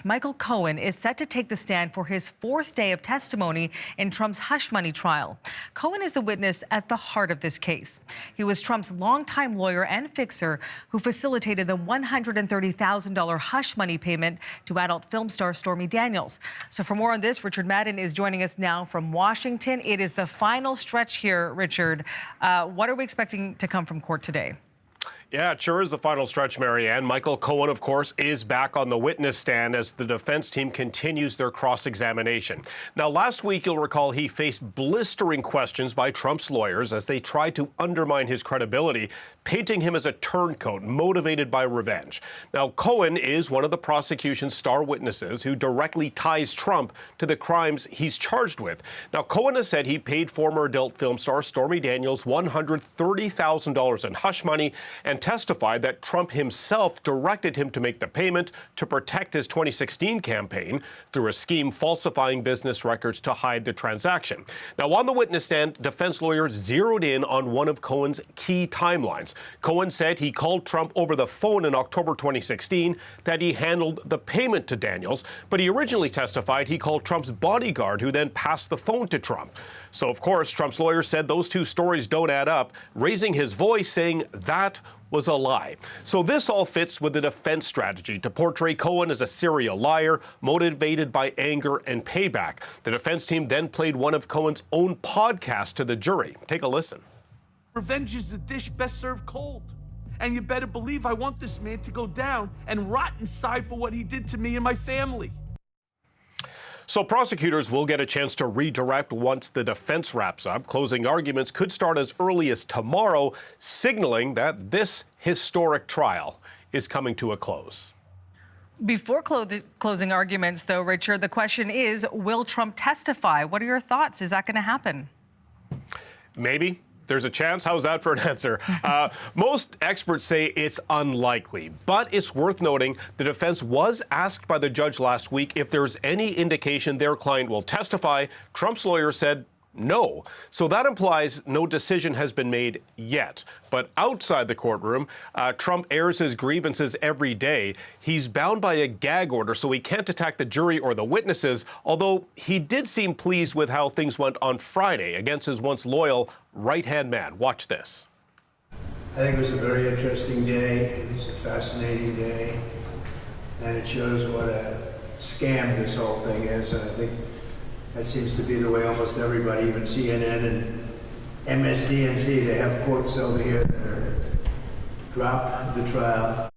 Michael Cohen is set to take the stand for his fourth day of testimony in Trump's hush money trial. Cohen is the witness at the heart of this case. He was Trump's longtime lawyer and fixer who facilitated the $130,000 hush money payment to adult film star Stormy Daniels. So for more on this, Richard Madden is joining us now from Washington. It is the final stretch here, Richard. What are we expecting to come from court today? Yeah, it sure is the final stretch, Marianne. Michael Cohen, of course, is back on the witness stand as the defense team continues their cross-examination. Now, last week, you'll recall he faced blistering questions by Trump's lawyers as they tried to undermine his credibility, painting him as a turncoat motivated by revenge. Now, Cohen is one of the prosecution's star witnesses who directly ties Trump to the crimes he's charged with. Now, Cohen has said he paid former adult film star Stormy Daniels $130,000 in hush money and testified that Trump himself directed him to make the payment to protect his 2016 campaign through a scheme falsifying business records to hide the transaction. Now, on the witness stand, defense lawyers zeroed in on one of Cohen's key timelines. Cohen said he called Trump over the phone in October 2016, that he handled the payment to Daniels, but he originally testified he called Trump's bodyguard, who then passed the phone to Trump. So, of course, Trump's lawyer said those two stories don't add up, raising his voice, saying that was a lie. So this all fits with the defense strategy to portray Cohen as a serial liar, motivated by anger and payback. The defense team then played one of Cohen's own podcasts to the jury. Take a listen. Revenge is a dish best served cold. And you better believe I want this man to go down and rot inside for what he did to me and my family. So prosecutors will get a chance to redirect once the defense wraps up. Closing arguments could start as early as tomorrow, signaling that this historic trial is coming to a close. Before closing arguments, though, Richard, the question is, will Trump testify? What are your thoughts? Is that going to happen? Maybe. There's a chance. How's that for an answer? Most experts say it's unlikely, but it's worth noting the defense was asked by the judge last week if there's any indication their client will testify. Trump's lawyer said no. So that implies no decision has been made yet. But outside the courtroom, Trump airs his grievances every day. He's bound by a gag order, so he can't attack the jury or the witnesses, although he did seem pleased with how things went on Friday against his once loyal right-hand man. Watch this. I think it was a very interesting day. It was a fascinating day. And it shows what a scam this whole thing is. And I think that seems to be the way almost everybody, even CNN and MSDNC, they have quotes over here that are drop the trial.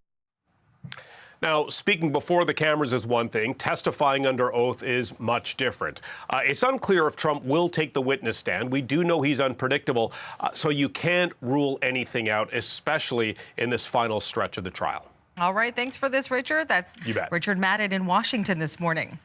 Now, speaking before the cameras is one thing. Testifying under oath is much different. It's unclear if Trump will take the witness stand. We do know he's unpredictable, so you can't rule anything out, especially in this final stretch of the trial. All right. Thanks for this, Richard. That's You bet. Richard Madden in Washington this morning.